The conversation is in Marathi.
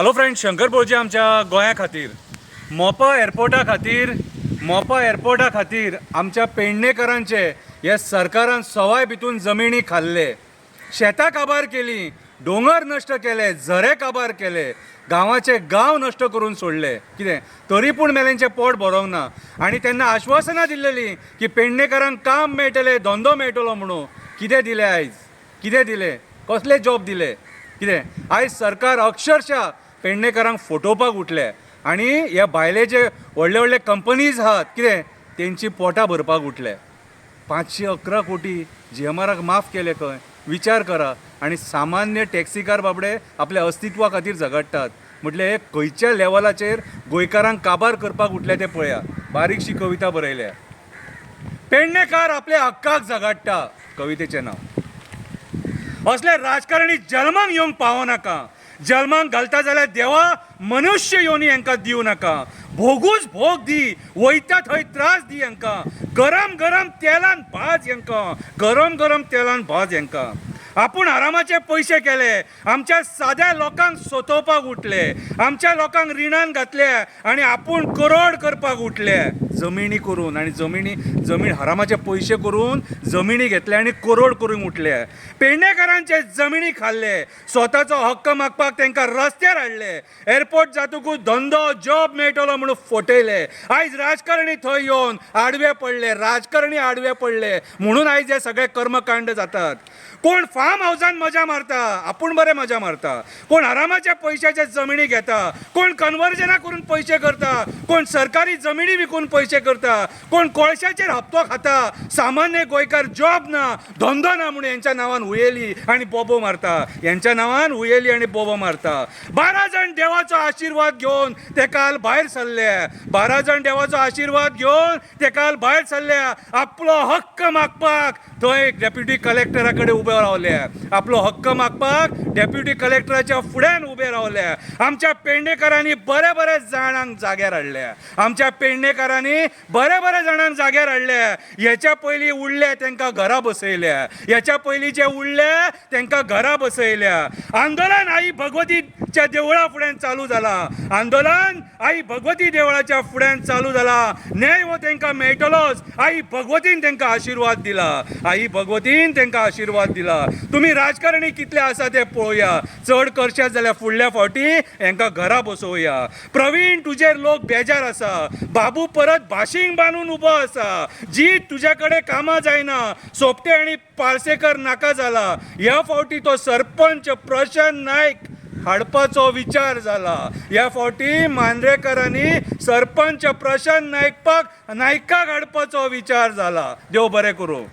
हॅलो फ्रेंड, शंकर बोळजे आमच्या गोंया खातीर मोपा एअरपोर्टा खातीर आमच्या पेडणेकरांचे हे सरकारान सवाय भितून जमिनी खाल्ले, शेतां काबार केली, डोंगर नश्ट केले, झरे काबार केले, गांवाचे गांव नश्ट करून सोडले. कितें तरी पूण मेल्यांचें पोट भरोंक ना. आनी तेन्ना आश्वासनां दिल्लेलीं की पेडणेकरांक काम मेळटलें, धंदो मेळटलो म्हणून. कितें दिलें आयज? कितें दिलें? कसले जॉब दिले? कितें आयज सरकार अक्षरशः पेडणेकरांक फटोवपाक उठले आनी हे भायले जे व्हडले व्हडले कंपनीज आहात कितें तेंची पोटां भरपाक उठले. 511 कोटी GMRक माफ केले खंय? विचार करा. आनी सामान्य टॅक्सीकार बाबडे आपल्या अस्तित्वा खातीर झगडटात म्हटले हे खंयच्या लेवलाचेर गोंयकारांक काबार करपाक उठले ते पळया. बारीकशी कविता बरयल्या. पेडणेकार आपल्या हक्काक झगडटा, कवितेचें नांव. असले राजकारणी जल्माक येवंक पावो नाका. जल्माक घालता जाल्यार देवा मनुष्य योनी हांकां दिवं नाका. भोगूच भोग दी, वयता थंय त्रास दी हांकां. गरम गरम तेलान भाज हांकां, गरम गरम तेलान भाज हांकां. आपूण आरामाचे पयशे केले, आमच्या साद्या लोकांक सोंतोवपाक उठले, आमच्या लोकांक रिणान घातले आनी आपूण करोड करपाक उठले. जमिनी करून आनी जमीन हरामाचे पयशे करून जमिनी घेतले आनी करोड करूंक उठले. पेडणेकारांचे जमिनी खाल्ले, स्वताचो हक्क मागपाक तांकां रस्त्यार हाडले. एअरपोर्ट जातकूच धंदो जॉब मेळटलो म्हणून फटयले. आयज राजकारणी थंय येवन आडवे पडले, राजकारणी आडवे पडले म्हणून आयज हे सगळे कर्मकांड जातात. कोण फार्म हावसान मजा मारता, आपूण बरें मजा मारता. कोण आरामाच्या पयशाचे जमिनी घेता, कोण कन्वर्जनां करून पयशे करता, कोण सरकारी जमिनी विकून पयशे करता, कोण कोळशाचेर हप्तो खाता. सामान्य गोंयकार जॉब ना, धंदो ना म्हणून यांच्या नांवान हुयेली आनी बोबो मारता. यांच्या नांवान हुयेली आनी बोबो मारता. 12 जाण देवाचो आशिर्वाद घेवन ते काल भायर सरले. 12 जाण देवाचो आशिर्वाद घेवन ते काल भायर सरले. आपलो हक्क मागपाक थंय डेप्युटी कलेक्टरा कडेन उबे रावले. आपलो हक्क मागपाक डेप्युटी कलेक्टराच्या फुड्यान उबे रावले. आमच्या पेडणेकारांनी बरे बरे जाणांक जाग्यार हाडले. आमच्या पेडणेकारांनी बरे बरे जाणांक जाग्यार हाडले. हेच्या पयलीं उरले तांकां घरा बसयल्या. हेच्या पयलीं जे उरले तांकां घरा बसयल्या. आंदोलन आई भगवतीच्या देवळा फुड्यान चालू जाला. आंदोलन आई भगवती देवळाच्या फुड्यान चालू जाला. न्याय हो तांकां मेळटलोच. आई भगवतीन तांकां आशिर्वाद दिला. आई भगवतीन तांकां आशिर्वाद दिला. तुम्ही राजकारणी कितले आसा ते पळोवया. चड करशात जाल्यार फुडल्या फावटी हांकां घरा बसोवया. प्रवीण तुजेर लोक बेजार आसा. बाबू परत भाशींक बांदून उबो आसा. जीत तुज्या कडेन कामां जायना. सोपटे आनी पार्सेकर नाका जाला. ह्या फावटी तो सरपंच प्रशांत नायक हाडपाचो विचार जाला. ह्या फावटी मांद्रेकरांनी सरपंच प्रशांत नायकाक हाडपाचो विचार जाला. देव बरें करूं.